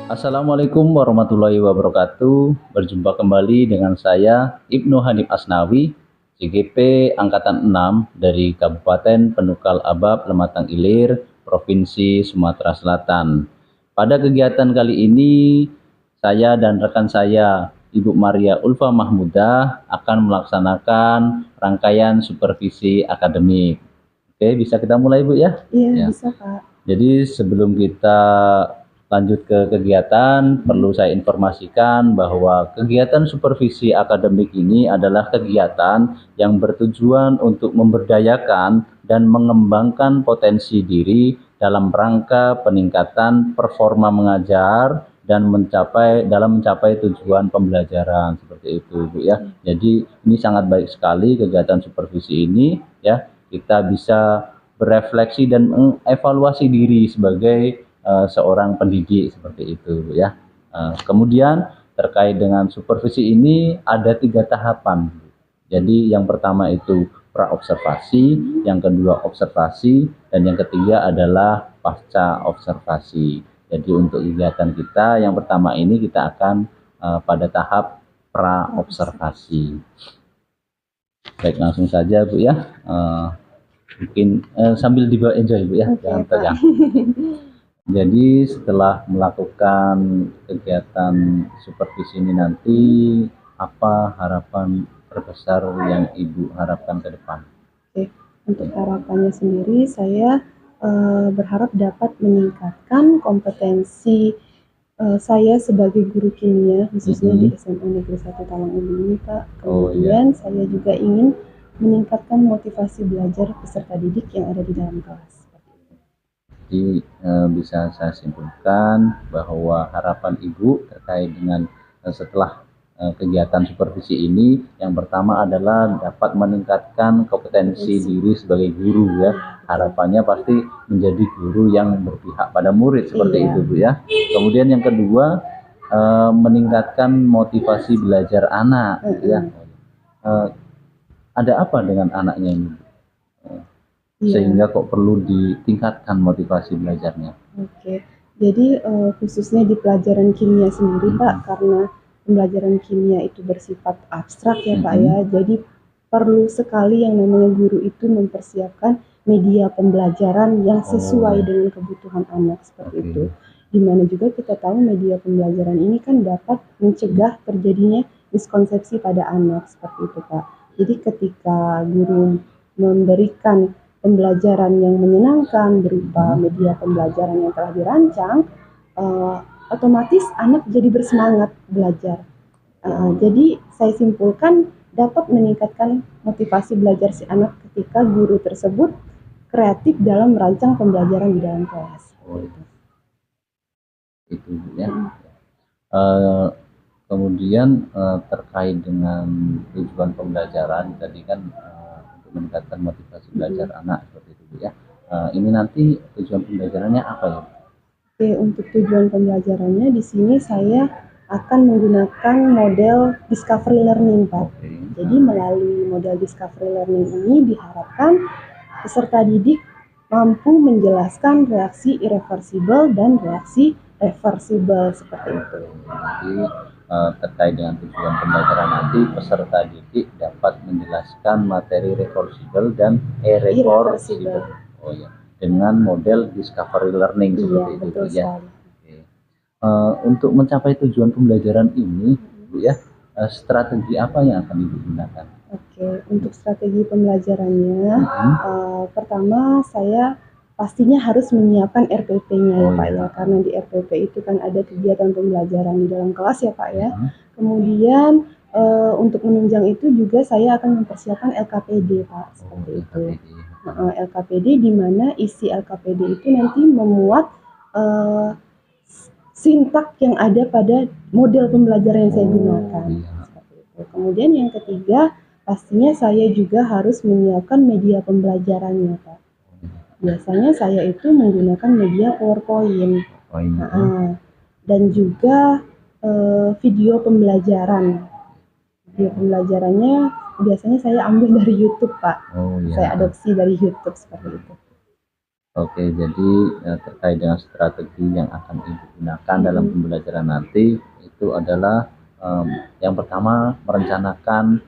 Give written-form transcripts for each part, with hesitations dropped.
Assalamualaikum warahmatullahi wabarakatuh. Berjumpa kembali dengan saya Ibnu Hanif Asnawi, CGP Angkatan 6 dari Kabupaten Penukal Abab, Lematang Ilir, Provinsi Sumatera Selatan. Pada kegiatan kali ini, saya dan rekan saya, Ibu Maria Ulfa Mahmudah, akan melaksanakan rangkaian supervisi akademik. Oke, bisa kita mulai, Bu, ya? Iya, Ya. bisa Kak. Jadi sebelum kita lanjut ke kegiatan, perlu saya informasikan bahwa kegiatan supervisi akademik ini adalah kegiatan yang bertujuan untuk memberdayakan dan mengembangkan potensi diri dalam rangka peningkatan performa mengajar dan mencapai tujuan pembelajaran, seperti itu, Bu, ya. Jadi ini sangat baik sekali kegiatan supervisi ini, ya. Kita bisa berefleksi dan mengevaluasi diri sebagai seorang pendidik, seperti itu, ya. Kemudian terkait dengan supervisi ini ada 3 tahapan. Jadi yang pertama itu praobservasi, yang kedua observasi, dan yang ketiga adalah pasca observasi. Jadi untuk kegiatan kita yang pertama ini kita akan pada tahap praobservasi. Baik, langsung saja, Bu, ya. Mungkin sambil dibawa enjoy, Bu, ya, jangan tegang. Jadi setelah melakukan kegiatan supervisi ini nanti, apa harapan terbesar yang Ibu harapkan ke depan? Oke, untuk harapannya sendiri saya berharap dapat meningkatkan kompetensi saya sebagai guru kimia, khususnya di SMA Negeri 1 Talang Ubi ini, Kak. Kemudian saya juga ingin meningkatkan motivasi belajar peserta didik yang ada di dalam kelas. Jadi bisa saya simpulkan bahwa harapan Ibu terkait dengan setelah kegiatan supervisi ini, yang pertama adalah dapat meningkatkan kompetensi diri sebagai guru, ya. Harapannya pasti menjadi guru yang berpihak pada murid, seperti itu, Bu, ya. Kemudian yang kedua, meningkatkan motivasi belajar anak, ya. Ada apa dengan anaknya ini, sehingga kok perlu ditingkatkan motivasi belajarnya? Oke, jadi khususnya di pelajaran kimia sendiri, Pak, karena pembelajaran kimia itu bersifat abstrak, ya, Pak, ya. Jadi perlu sekali yang namanya guru itu mempersiapkan media pembelajaran yang sesuai dengan kebutuhan anak, seperti itu. Dimana juga kita tahu media pembelajaran ini kan dapat mencegah terjadinya miskonsepsi pada anak, seperti itu, Pak. Jadi ketika guru memberikan pembelajaran yang menyenangkan berupa media pembelajaran yang telah dirancang, otomatis anak jadi bersemangat belajar. Jadi saya simpulkan dapat meningkatkan motivasi belajar si anak ketika guru tersebut kreatif dalam merancang pembelajaran di dalam kelas. Itu, ya. Kemudian terkait dengan tujuan pembelajaran tadi kan untuk meningkatkan motivasi belajar anak, seperti itu, ya. Ini nanti tujuan pembelajarannya apa, ya? Oke, untuk tujuan pembelajarannya di sini saya akan menggunakan model discovery learning, Pak. Jadi melalui model discovery learning ini diharapkan peserta didik mampu menjelaskan reaksi irreversibel dan reaksi reversibel, seperti itu. Jadi terkait dengan tujuan pembelajaran nanti, peserta didik dapat menjelaskan materi reversibel dan irreversibel. Oh, ya, dengan model discovery learning, seperti itu, betul, ya. Untuk mencapai tujuan pembelajaran ini, Bu, ya, strategi apa yang akan Ibu gunakan? Oke, untuk strategi pembelajarannya, pertama saya pastinya harus menyiapkan RPP-nya, ya, Pak, ya, karena di RPP itu kan ada kegiatan pembelajaran di dalam kelas, ya, Pak, ya. Kemudian untuk menunjang itu juga saya akan mempersiapkan LKPD, Pak, seperti itu. LKPD di mana isi LKPD itu nanti memuat sintak yang ada pada model pembelajaran yang saya gunakan. Seperti itu. Kemudian yang ketiga, pastinya saya juga harus menyiapkan media pembelajarannya, Pak. Biasanya saya itu menggunakan media PowerPoint. Dan juga video pembelajaran. Video pembelajarannya biasanya saya ambil dari YouTube, Pak. Saya adopsi dari YouTube, seperti itu. Oke, jadi terkait dengan strategi yang akan Ibu gunakan dalam pembelajaran nanti itu adalah yang pertama merencanakan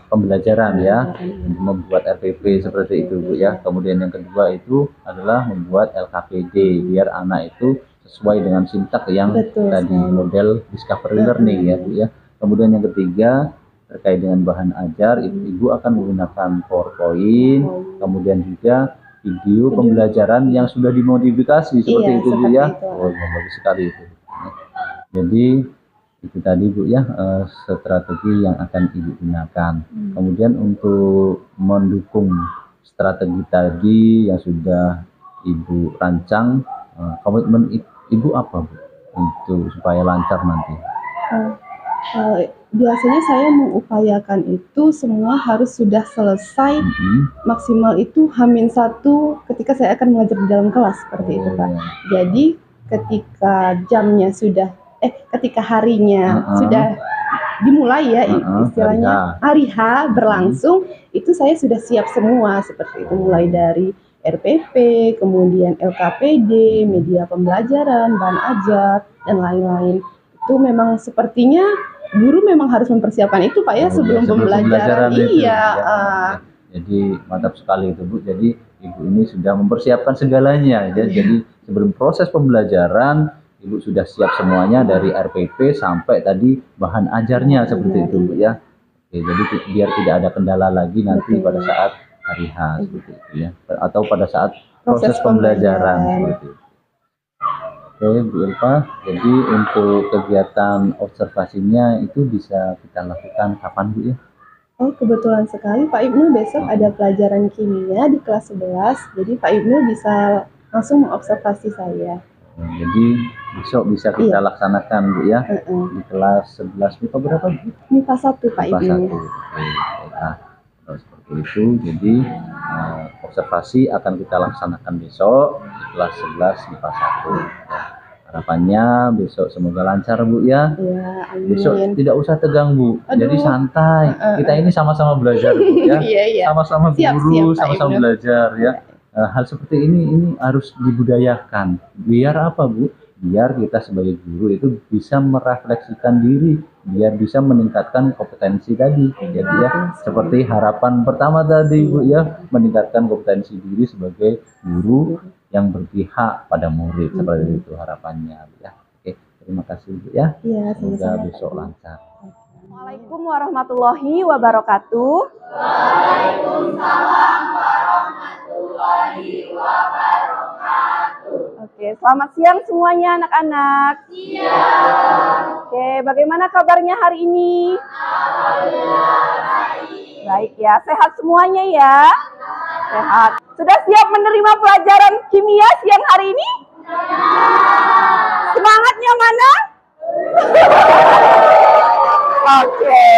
pembelajaran ya, membuat RPP seperti itu Bu ya. Kemudian yang kedua itu adalah membuat LKPD biar anak itu sesuai dengan sintak yang tadi model discovery learning ya Bu ya. Kemudian yang ketiga terkait dengan bahan ajar, Ibu akan menggunakan PowerPoint, kemudian juga video pembelajaran yang sudah dimodifikasi seperti itu Bu ya. Oh, bagus sekali itu. Jadi itu tadi Bu ya, strategi yang akan Ibu gunakan. Kemudian untuk mendukung strategi tadi yang sudah Ibu rancang, komitmen Ibu apa Bu untuk supaya lancar nanti? Biasanya saya mengupayakan itu semua harus sudah selesai maksimal itu H-1 ketika saya akan mengajar di dalam kelas seperti itu Pak. Jadi ketika jamnya sudah ketika harinya sudah dimulai ya istilahnya hari H berlangsung, itu saya sudah siap semua seperti itu, mulai dari RPP, kemudian LKPD, media pembelajaran, bahan ajar dan lain-lain. Itu memang sepertinya guru memang harus mempersiapkan itu Pak ya sebelum pembelajaran. Iya. Jadi mantap sekali itu Bu. Jadi Ibu ini sudah mempersiapkan segalanya ya. Jadi sebelum proses pembelajaran Ibu sudah siap semuanya dari RPP sampai tadi bahan ajarnya seperti itu Bu ya. Oke, jadi biar tidak ada kendala lagi nanti pada saat hari H seperti itu ya. Atau pada saat proses pembelajaran seperti itu. Oke Bu Elva, jadi untuk kegiatan observasinya itu bisa kita lakukan kapan Bu ya? Oh kebetulan sekali Pak Ibnu besok ada pelajaran kimia di kelas 11, jadi Pak Ibnu bisa langsung mengobservasi saya. Jadi besok bisa kita laksanakan Bu ya, di kelas 11 MIPA berapa Bu? MIPA 1 Pak Ibnu. MIPA 1, oke. Nah, seperti itu, jadi observasi akan kita laksanakan besok di kelas 11 MIPA 1. Harapannya besok semoga lancar Bu ya. Besok tidak usah tegang Bu. Jadi santai. Kita ini sama-sama belajar Bu ya. Sama-sama guru, sama-sama belajar ya. Hal seperti ini harus dibudayakan. Biar apa Bu? Biar kita sebagai guru itu bisa merefleksikan diri, biar bisa meningkatkan kompetensi tadi. Jadi ya seperti harapan pertama tadi Bu ya, meningkatkan kompetensi diri sebagai guru yang berpihak pada murid, seperti itu harapannya ya. Oke, terima kasih Bu ya. Semoga besok lancar. Assalamualaikum warahmatullahi wabarakatuh. Waalaikumsalam warahmatullahi wabarakatuh. Oke, selamat siang semuanya anak-anak. Siang. Oke, bagaimana kabarnya hari ini? Baik ya, sehat semuanya ya? Sehat. Sudah siap menerima pelajaran kimia siang hari ini? Semangatnya mana? Oke,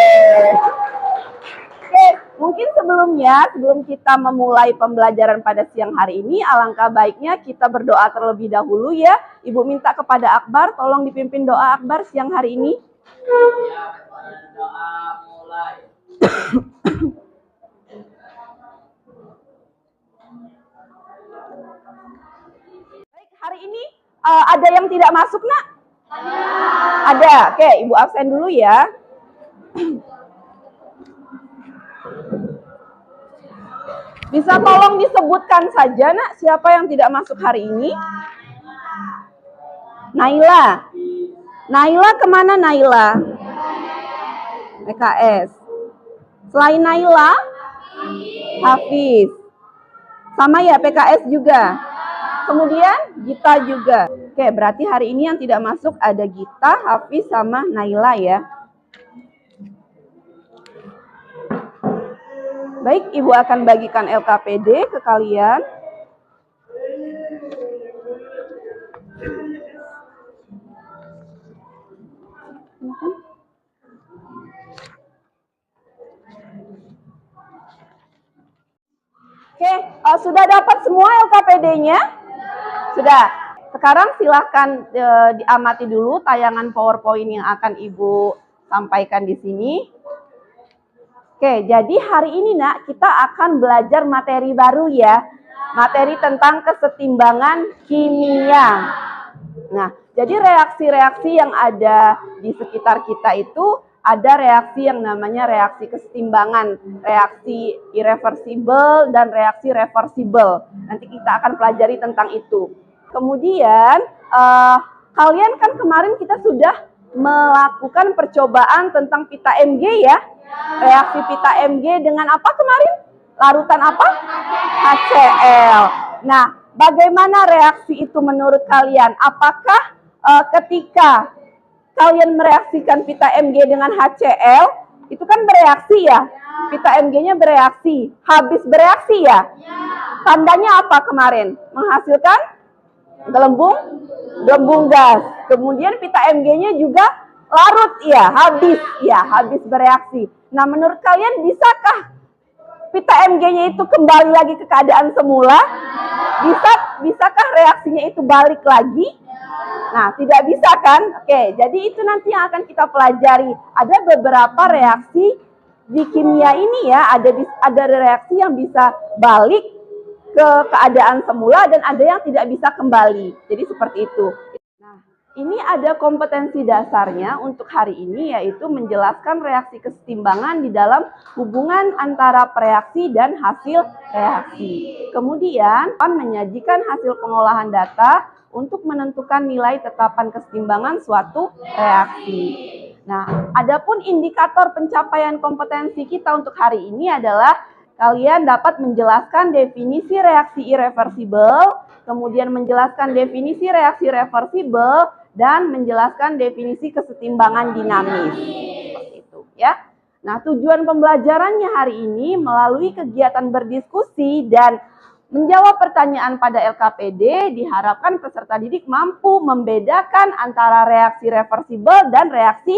mungkin sebelum kita memulai pembelajaran pada siang hari ini, alangkah baiknya kita berdoa terlebih dahulu ya. Ibu minta kepada Akbar, tolong dipimpin doa Akbar siang hari ini. Baik, hari ini ada yang tidak masuk nak? Ada. Oke, Ibu absen dulu ya. Bisa tolong disebutkan saja nak siapa yang tidak masuk hari ini? Naila. Naila kemana Naila? PKS. Selain Naila? Hafiz. Sama ya PKS juga. Kemudian Gita juga. Oke, berarti hari ini yang tidak masuk ada Gita, Hafiz, sama Naila ya. Baik, Ibu akan bagikan LKPD ke kalian. Oke, sudah dapat semua LKPD-nya? Sudah. Sekarang silahkan diamati dulu tayangan PowerPoint yang akan Ibu sampaikan di sini. Oke, jadi hari ini nak kita akan belajar materi baru ya. Materi tentang kesetimbangan kimia. Nah, jadi reaksi-reaksi yang ada di sekitar kita itu ada reaksi yang namanya reaksi kesetimbangan, reaksi irreversible dan reaksi reversible. Nanti kita akan pelajari tentang itu. Kemudian, kalian kan kemarin kita sudah melakukan percobaan tentang pita Mg ya. Reaksi pita Mg dengan apa kemarin? Larutan apa? HCl. Nah, bagaimana reaksi itu menurut kalian? Apakah ketika kalian mereaksikan pita Mg dengan HCl, itu kan bereaksi ya? Pita Mg-nya bereaksi, habis bereaksi ya? Tandanya apa kemarin? Menghasilkan gelembung gas. Kemudian pita Mg-nya juga larut ya, habis bereaksi. Nah, menurut kalian bisakah pita Mg-nya itu kembali lagi ke keadaan semula? Bisakah reaksinya itu balik lagi? Nah, tidak bisa kan? Oke, jadi itu nanti yang akan kita pelajari. Ada beberapa reaksi di kimia ini ya, ada reaksi yang bisa balik ke keadaan semula dan ada yang tidak bisa kembali. Jadi seperti itu. Nah, ini ada kompetensi dasarnya untuk hari ini, yaitu menjelaskan reaksi kesetimbangan di dalam hubungan antara reaksi dan hasil reaksi. Kemudian, menyajikan hasil pengolahan data untuk menentukan nilai tetapan kesetimbangan suatu reaksi. Nah, adapun indikator pencapaian kompetensi kita untuk hari ini adalah kalian dapat menjelaskan definisi reaksi irreversible, kemudian menjelaskan definisi reaksi reversible, dan menjelaskan definisi kesetimbangan dinamis. Seperti itu ya. Nah, tujuan pembelajarannya hari ini melalui kegiatan berdiskusi dan menjawab pertanyaan pada LKPD, diharapkan peserta didik mampu membedakan antara reaksi reversible dan reaksi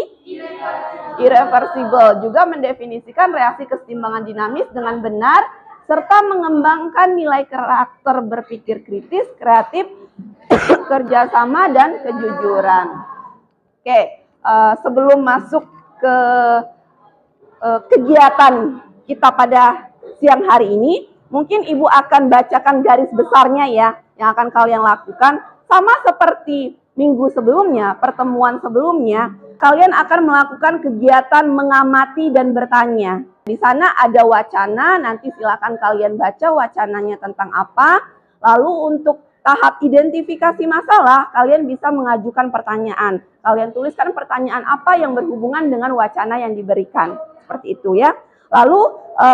irreversible. Juga mendefinisikan reaksi kesetimbangan dinamis dengan benar, serta mengembangkan nilai karakter berpikir kritis, kreatif, kerjasama, dan kejujuran. Oke, sebelum masuk ke kegiatan kita pada siang hari ini, mungkin Ibu akan bacakan garis besarnya ya, yang akan kalian lakukan. Sama seperti minggu sebelumnya, pertemuan sebelumnya, kalian akan melakukan kegiatan mengamati dan bertanya. Di sana ada wacana, nanti silakan kalian baca wacananya tentang apa. Lalu untuk tahap identifikasi masalah, kalian bisa mengajukan pertanyaan. Kalian tuliskan pertanyaan apa yang berhubungan dengan wacana yang diberikan. Seperti itu ya. Lalu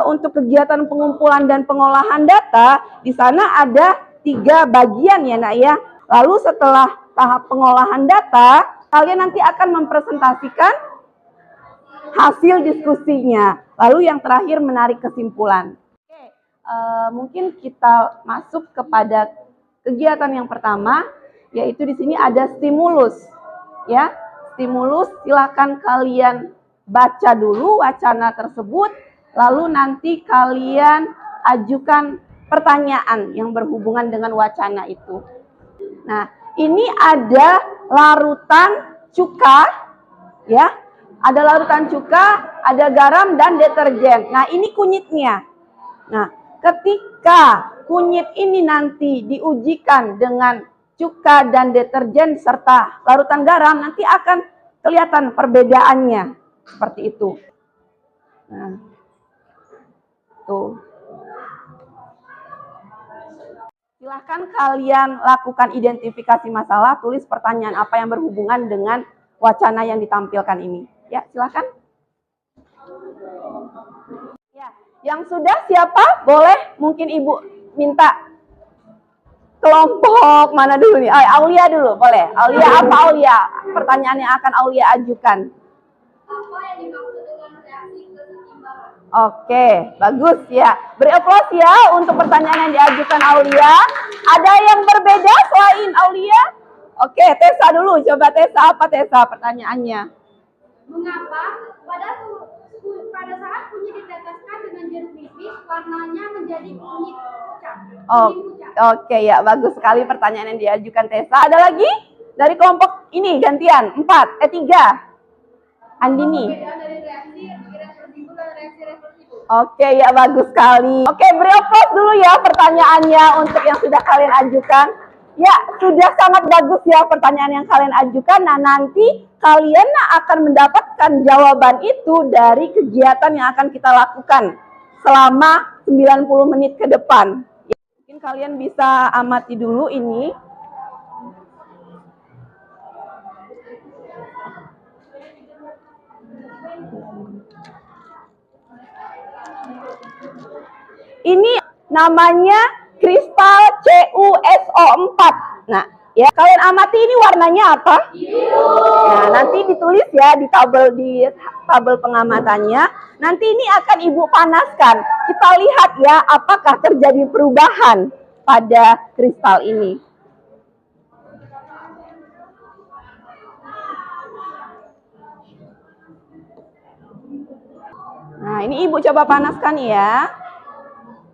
untuk kegiatan pengumpulan dan pengolahan data, di sana ada 3 bagian ya nak ya. Lalu setelah tahap pengolahan data, kalian nanti akan mempresentasikan hasil diskusinya. Lalu yang terakhir menarik kesimpulan. Oke, mungkin kita masuk kepada kegiatan yang pertama, yaitu di sini ada stimulus. Ya, stimulus silakan kalian baca dulu wacana tersebut, lalu nanti kalian ajukan pertanyaan yang berhubungan dengan wacana itu. Nah, ini ada larutan cuka, ya, ada larutan cuka, ada garam dan deterjen. Nah, ini kunyitnya. Nah, ketika kunyit ini nanti diujikan dengan cuka dan deterjen serta larutan garam, nanti akan kelihatan perbedaannya. Seperti itu. Nah, tuh. Silahkan kalian lakukan identifikasi masalah, tulis pertanyaan apa yang berhubungan dengan wacana yang ditampilkan ini. Ya, silahkan. Ya, yang sudah siapa? Boleh mungkin Ibu minta kelompok mana dulu nih? Aulia dulu, boleh. Aulia apa Aulia? Pertanyaan yang akan Aulia ajukan. Apa yang dimaksud dengan reaksi kesetimbangan? Oke, bagus ya. Beri aplaus ya untuk pertanyaan yang diajukan Aulia. Ada yang berbeda selain Aulia? Oke, Tessa dulu. Coba Tessa, apa Tessa pertanyaannya? Mengapa pada saat kunyit diteteskan dengan jeruk nipis, warnanya menjadi kunyit pucat? Oke ya, bagus sekali pertanyaan yang diajukan Tessa. Ada lagi? Dari kelompok ini gantian, 3. Andini. Perbedaan dari reaksi irreversibel dan reaksi reversibel. Oke, ya bagus sekali. Oke, beri applause dulu ya pertanyaannya untuk yang sudah kalian ajukan. Ya, sudah sangat bagus ya pertanyaan yang kalian ajukan. Nah, nanti kalian akan mendapatkan jawaban itu dari kegiatan yang akan kita lakukan selama 90 menit ke depan. Ya, mungkin kalian bisa amati dulu ini. Ini namanya kristal CuSO4. Nah, ya kalian amati ini warnanya apa? Nah, nanti ditulis ya di tabel pengamatannya. Nanti ini akan Ibu panaskan. Kita lihat ya apakah terjadi perubahan pada kristal ini. Nah, ini Ibu coba panaskan ya.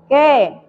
Oke.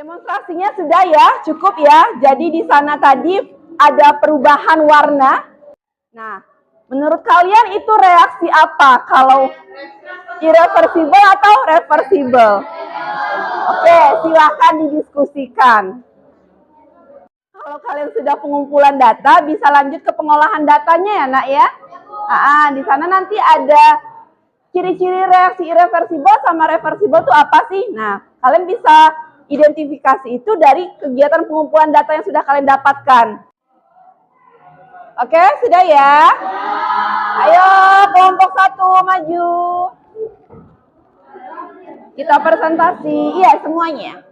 Demonstrasinya sudah ya, cukup ya. Jadi di sana tadi ada perubahan warna. Nah, menurut kalian itu reaksi apa? Kalau irreversible atau reversible? Oke, silakan didiskusikan. Kalau kalian sudah pengumpulan data, bisa lanjut ke pengolahan datanya ya, Nak ya. Di sana nanti ada ciri-ciri reaksi irreversible sama reversible itu apa sih? Nah, kalian bisa identifikasi itu dari kegiatan pengumpulan data yang sudah kalian dapatkan. Oke, sudah ya? Ayo, kelompok 1 maju. Kita presentasi. Iya, semuanya.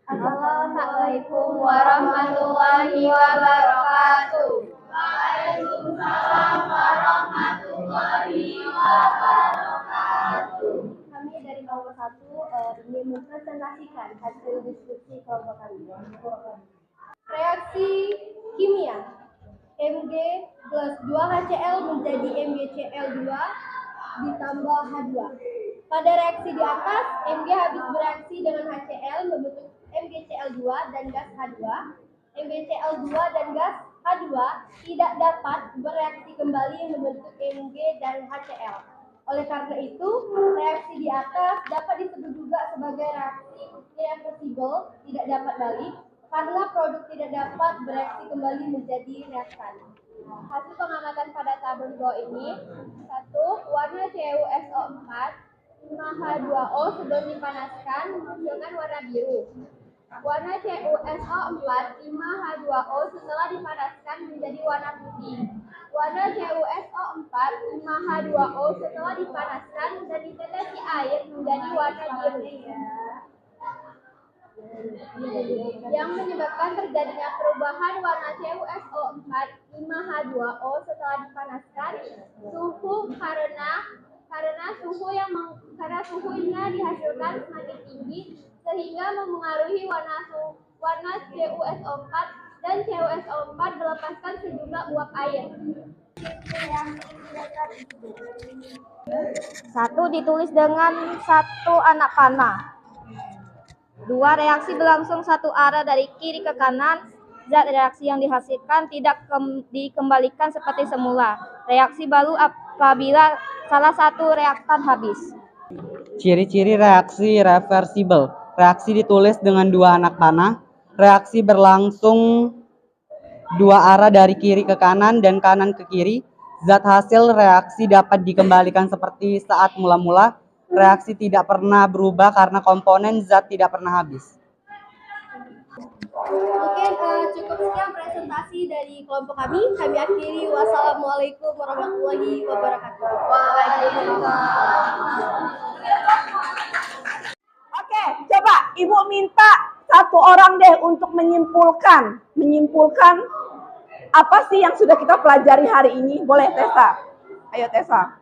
Assalamualaikum warahmatullahi wabarakatuh. Waalaikumsalam warahmatullahi wabarakatuh. Kami dari kelompok 1 ingin mempresentasikan hasil diskusi kelompok kami. Reaksi kimia Mg plus 2HCl menjadi MgCl2 ditambah H2. Pada reaksi di atas, Mg habis bereaksi dengan HCl membentuk MgCl2 dan gas H2. MgCl2 dan gas H2 tidak dapat bereaksi kembali membentuk Mg dan HCl. Oleh karena itu, reaksi di atas dapat disebut juga sebagai reaksi irreversible, tidak dapat balik, karena produk tidak dapat bereaksi kembali menjadi reaktan. Hasil pengamatan pada tabel di bawah ini: 1. Warna CuSO4 5H2O sebelum dipanaskan menghasilkan warna biru. Warna CuSO4 5H2O setelah dipanaskan menjadi warna putih. Warna CuSO4 5H2O setelah dipanaskan dan ditetesi air menjadi warna biru. Yang menyebabkan terjadinya perubahan warna CuSO4 5H2O setelah dipanaskan karena suhunya dihasilkan semakin tinggi sehingga memengaruhi warna CuSO4 dan CuSO4 melepaskan sejumlah uap air. 1. Ditulis dengan 1 anak panah. 2. Reaksi berlangsung satu arah dari kiri ke kanan. Zat reaksi yang dihasilkan tidak dikembalikan seperti semula. Reaksi baru apabila salah satu reaktan habis. Ciri-ciri reaksi reversible. Reaksi ditulis dengan 2 anak panah. Reaksi berlangsung 2 arah dari kiri ke kanan dan kanan ke kiri. Zat hasil reaksi dapat dikembalikan seperti saat mula-mula. Reaksi tidak pernah berubah karena komponen zat tidak pernah habis. Mungkin cukup sekian presentasi dari kelompok kami. Kami akhiri. Wassalamualaikum warahmatullahi wabarakatuh. Waalaikumsalam. Coba Ibu minta satu orang deh untuk menyimpulkan apa sih yang sudah kita pelajari hari ini. Boleh Tessa? Ayo Tessa.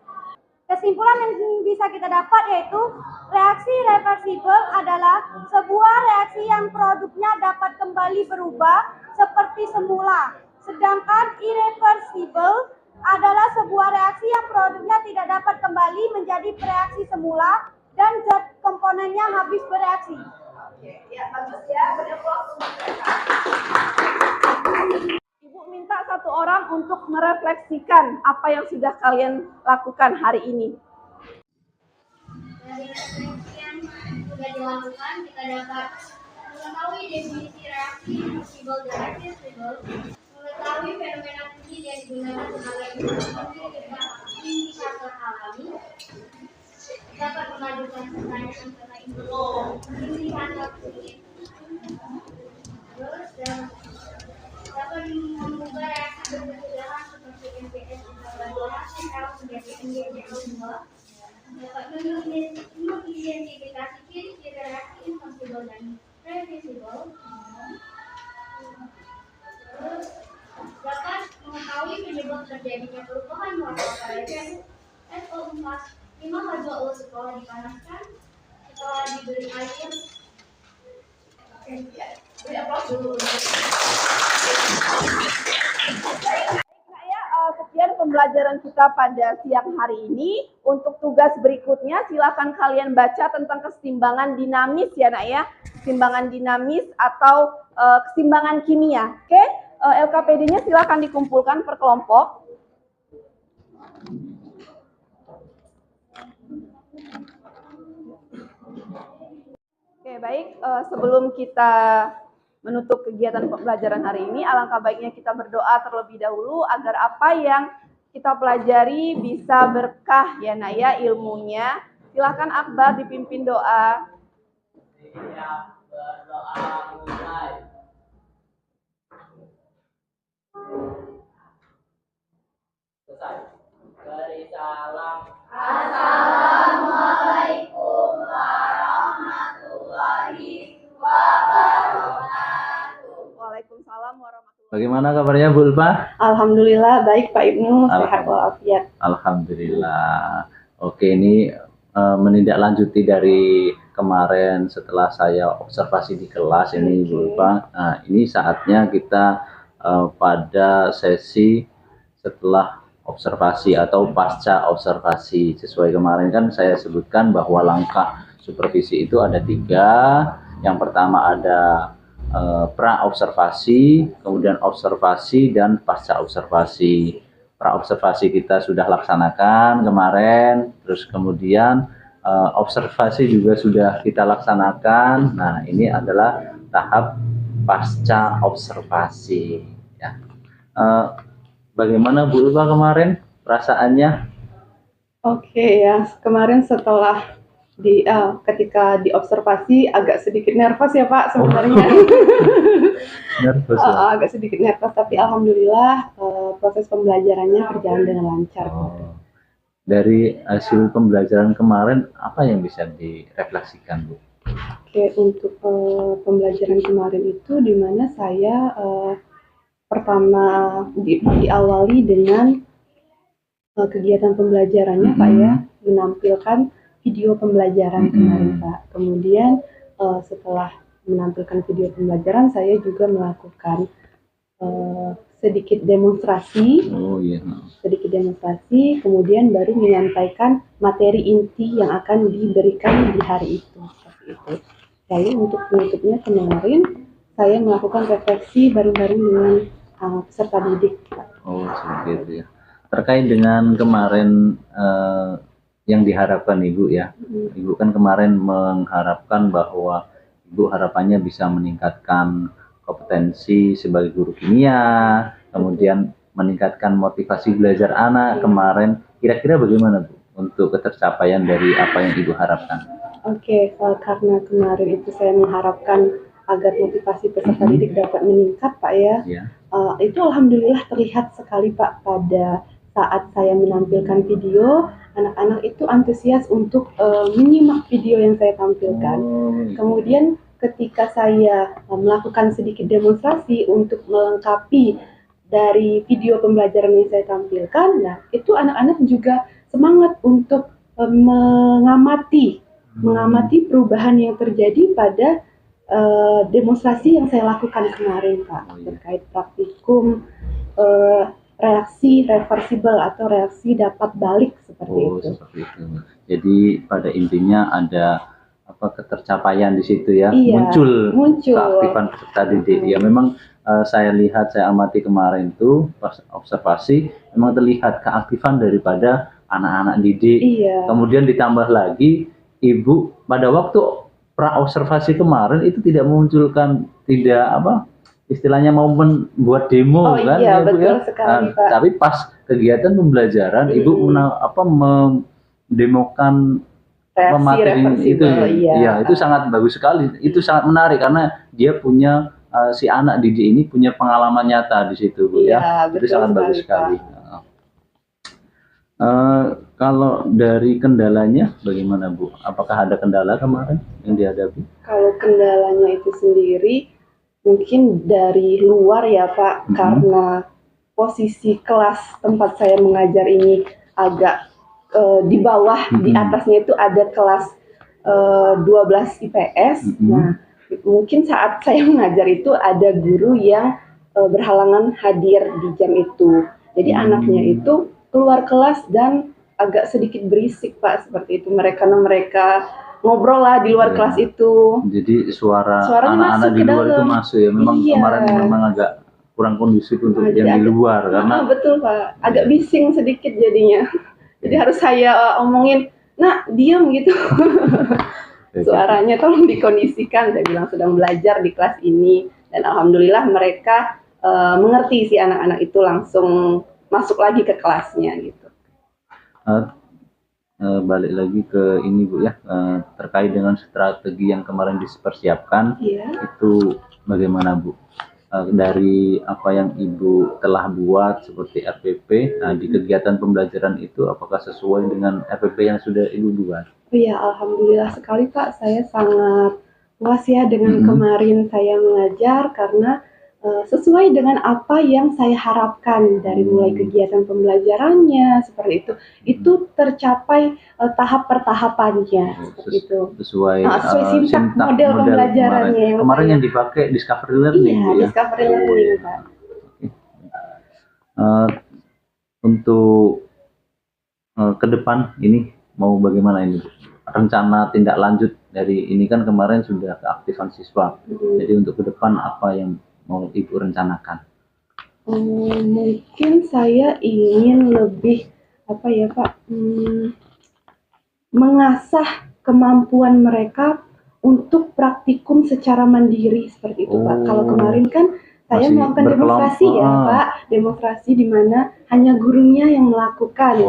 Kesimpulan yang bisa kita dapat yaitu reaksi reversibel adalah sebuah reaksi yang produknya dapat kembali berubah seperti semula. Sedangkan irreversibel adalah sebuah reaksi yang produknya tidak dapat kembali menjadi reaksi semula dan zat komponennya habis bereaksi. Oke, ya bagus ya. Ibu minta satu orang untuk merefleksikan apa yang sudah kalian lakukan hari ini. Dari refleksi yang sudah dilakukan, kita dapat mengetahui definisi reaksi reversibel dan irreversibel, mengetahui fenomena fisik yang digunakan sebagai indikator alami, dapat mengajukan pertanyaan tentang indikator fisik, terus dapat mengubah reaksi berkesudahan seperti MPS NaCl menjadi NaCl2, dapat mengidentifikasi ciri-ciri reaksi irreversibel dan reversibel, terus dapat mengetahui penyebab terjadinya perubahan molekul pada SO4 5H2O setelah dipanaskan, setelah diberi air. Beri aplaus dulu. Sekian pembelajaran kita pada siang hari ini. Untuk tugas berikutnya silakan kalian baca tentang keseimbangan dinamis ya nak ya. Keseimbangan dinamis atau keseimbangan kimia. Oke, LKPD-nya silakan dikumpulkan per kelompok. Oke, baik. Sebelum kita menutup kegiatan pembelajaran hari ini, alangkah baiknya kita berdoa terlebih dahulu agar apa yang kita pelajari bisa berkah ya nak ya ilmunya. Silakan Akbar dipimpin doa. Beri salam. Assalamualaikum warahmatullahi wabarakatuh. Waalaikumsalam warahmatullahi wabarakatuh. Bagaimana kabarnya Bu Ulfa? Alhamdulillah baik Pak Ibnu, sehat walafiat. Alhamdulillah. Oke, ini menindaklanjuti dari kemarin setelah saya observasi di kelas ini Bu Ulfa. Nah, ini saatnya kita pada sesi setelah observasi atau pasca observasi. Sesuai kemarin kan saya sebutkan bahwa langkah supervisi itu ada 3. Yang pertama ada pra-observasi, kemudian observasi, dan pasca observasi. Pra-observasi kita sudah laksanakan kemarin, terus kemudian observasi juga sudah kita laksanakan. Nah, ini adalah tahap pasca observasi ya. Bagaimana Bu Ulfa kemarin perasaannya? Oke ya, kemarin setelah ketika diobservasi agak sedikit nervous ya Pak sebenarnya. Nervous ya? Agak sedikit nervous, tapi alhamdulillah proses pembelajarannya berjalan dengan lancar. Dari hasil pembelajaran kemarin apa yang bisa direfleksikan Bu? Oke, untuk pembelajaran kemarin itu di mana saya pertama diawali dengan kegiatan pembelajarannya Pak ya, menampilkan video pembelajaran kemarin Pak. Kemudian setelah menampilkan video pembelajaran, saya juga melakukan sedikit demonstrasi. Sedikit demonstrasi, kemudian baru menyampaikan materi inti yang akan diberikan di hari itu. Seperti itu. Lalu untuk penutupnya kemarin, saya melakukan refleksi bareng-bareng dengan peserta didik. Oh, seperti itu ya. Terkait dengan kemarin yang diharapkan Ibu ya. Ibu kan kemarin mengharapkan bahwa Ibu harapannya bisa meningkatkan kompetensi sebagai guru kimia, kemudian meningkatkan motivasi belajar anak kemarin. Kira-kira bagaimana Bu untuk ketercapaian dari apa yang Ibu harapkan? Oke, karena kemarin itu saya mengharapkan agar motivasi peserta didik dapat meningkat Pak ya. Itu alhamdulillah terlihat sekali Pak pada saat saya menampilkan video, anak-anak itu antusias untuk menyimak video yang saya tampilkan. Kemudian ketika saya melakukan sedikit demonstrasi untuk melengkapi dari video pembelajaran yang saya tampilkan, nah itu anak-anak juga semangat untuk mengamati perubahan yang terjadi pada demonstrasi yang saya lakukan kemarin, Pak, terkait praktikum reaksi reversibel atau reaksi dapat balik seperti itu. Seperti itu. Jadi pada intinya ada ketercapaian di situ ya, Iya, muncul keaktifan peserta didik. Ya memang saya lihat, saya amati kemarin tuh pas observasi, memang terlihat keaktifan daripada anak-anak didik. Iya. Kemudian ditambah lagi ibu pada waktu pra observasi kemarin itu tidak memunculkan, istilahnya mau membuat demo kan, iya, ya, Bu, betul ya. sekali, Pak. Tapi pas kegiatan pembelajaran ibu mendemokan materi itu, ya itu sangat bagus sekali, itu sangat menarik karena dia punya si anak didik ini punya pengalaman nyata di situ, Bu, ya. Itu sangat bagus sekali. Kalau dari kendalanya bagaimana, Bu? Apakah ada kendala kemarin yang dihadapi? Kalau kendalanya itu sendiri mungkin dari luar ya, Pak, karena posisi kelas tempat saya mengajar ini agak di bawah, di atasnya itu ada kelas 12 IPS. Nah, mungkin saat saya mengajar itu ada guru yang berhalangan hadir di jam itu. Jadi anaknya itu keluar kelas dan agak sedikit berisik, Pak, seperti itu. Mereka ngobrol lah di luar kelas itu. Jadi suara anak-anak di luar itu masuk ya. Memang kemarin memang agak kurang kondusif untuk yang di luar karena betul, Pak. Agak bising sedikit jadinya. Jadi harus saya omongin, "Nak, diam," gitu. Suaranya tolong dikondisikan. Saya bilang sedang belajar di kelas ini, dan alhamdulillah mereka mengerti, si anak-anak itu langsung masuk lagi ke kelasnya gitu. Balik lagi ke ini, Bu, ya, terkait dengan strategi yang kemarin dipersiapkan, itu bagaimana, Bu? Dari apa yang Ibu telah buat seperti RPP, di kegiatan pembelajaran itu apakah sesuai dengan RPP yang sudah Ibu buat? Iya, alhamdulillah sekali, Pak. Saya sangat puas ya dengan kemarin saya mengajar karena sesuai dengan apa yang saya harapkan dari mulai kegiatan pembelajarannya seperti itu tercapai tahap pertahapannya seperti itu. Sesuai sintak model pembelajarannya kemarin yang dipakai discovery learning. Iya, discovery learning, Pak. Untuk ke depan ini mau bagaimana ini, Bu? Rencana tindak lanjut dari ini kan kemarin sudah keaktifan siswa. Jadi untuk ke depan apa yang mau Ibu rencanakan? Mungkin saya ingin lebih Pak, mengasah kemampuan mereka untuk praktikum secara mandiri seperti itu, Pak. Kalau kemarin kan saya melakukan demonstrasi ya, Pak, demonstrasi di mana hanya gurunya yang melakukan.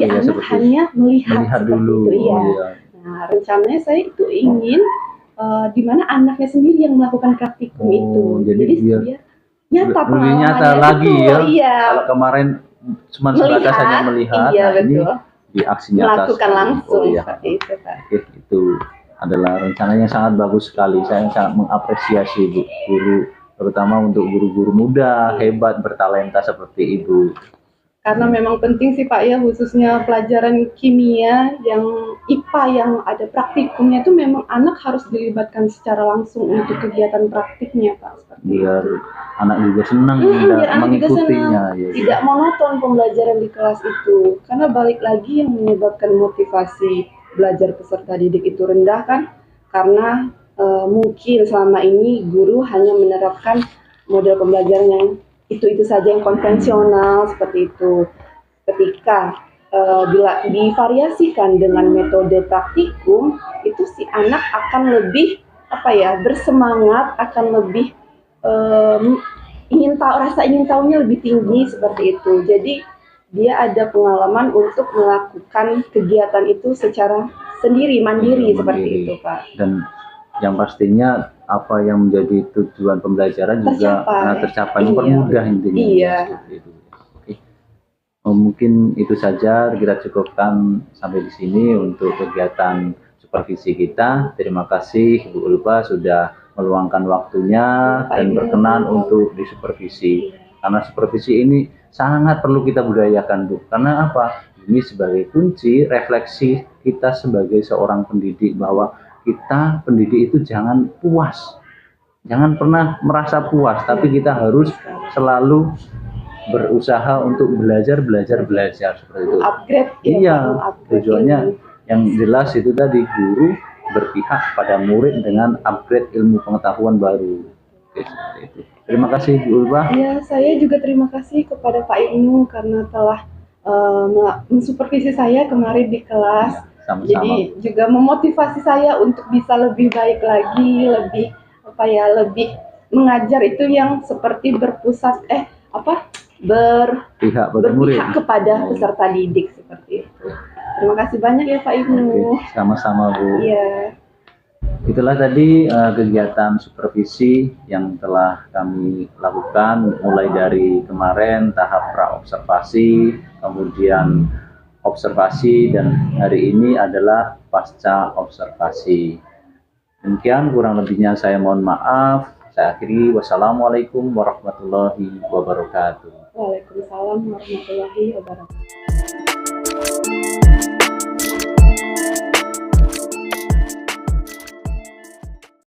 Jadi anak hanya melihat dulu. Itu, Nah, rencananya saya itu ingin di mana anaknya sendiri yang melakukan praktikum itu. Jadi dia nyata pengalamannya lagi ya. Iya. Kalau kemarin cuma sebatas hanya melihat, ini di aksi nyata melakukan langsung seperti itu, Pak. Itu adalah rencana yang sangat bagus sekali. Saya sangat mengapresiasi, Bu, guru, terutama untuk guru-guru muda hebat bertalenta seperti Ibu. Karena memang penting sih, Pak, ya, khususnya pelajaran kimia yang IPA yang ada praktikumnya itu memang anak harus dilibatkan secara langsung untuk kegiatan praktiknya, Pak. Biar anak juga senang mengikutinya. Tidak monoton pembelajaran di kelas itu. Karena balik lagi yang menyebabkan motivasi belajar peserta didik itu rendah kan, karena mungkin selama ini guru hanya menerapkan model pembelajaran yang itu saja yang konvensional seperti itu. Ketika divariasikan dengan metode praktikum, itu si anak akan lebih bersemangat, akan lebih rasa ingin tahunya lebih tinggi seperti itu. Jadi dia ada pengalaman untuk melakukan kegiatan itu secara sendiri, mandiri seperti itu, Pak. Dan yang pastinya apa yang menjadi tujuan pembelajaran juga tercapai, mempermudah intinya. Iya. Itu. Oke. Mungkin itu saja, kita cukupkan sampai di sini untuk kegiatan supervisi kita. Terima kasih Bu Ulfa sudah meluangkan waktunya dan berkenan untuk disupervisi. Karena supervisi ini sangat perlu kita budayakan, Bu. Karena apa? Ini sebagai kunci refleksi kita sebagai seorang pendidik, bahwa kita pendidik itu jangan puas. Jangan pernah merasa puas, tapi kita harus selalu berusaha untuk belajar seperti itu. Upgrade ya, Iya, upgrade tujuannya ilmu. yang jelas itu tadi, guru berpihak pada murid dengan upgrade ilmu pengetahuan baru. Oke, seperti itu. Terima kasih Bu Ulfa. Ya, saya juga terima kasih kepada Pak Ibnu karena telah mensupervisi saya kemarin di kelas. Sama-sama. Jadi juga memotivasi saya untuk bisa lebih baik lagi, lebih lebih mengajar itu yang seperti Pihak pada murid. berpihak kepada peserta didik seperti itu. Terima kasih banyak ya Pak Ibnu. Oke, sama-sama Bu. Iya. Itulah tadi kegiatan supervisi yang telah kami lakukan mulai dari kemarin tahap pra-observasi, kemudian observasi, dan hari ini adalah pasca observasi. Demikian, kurang lebihnya saya mohon maaf. Saya akhiri, wassalamualaikum warahmatullahi wabarakatuh. Waalaikumsalam warahmatullahi wabarakatuh.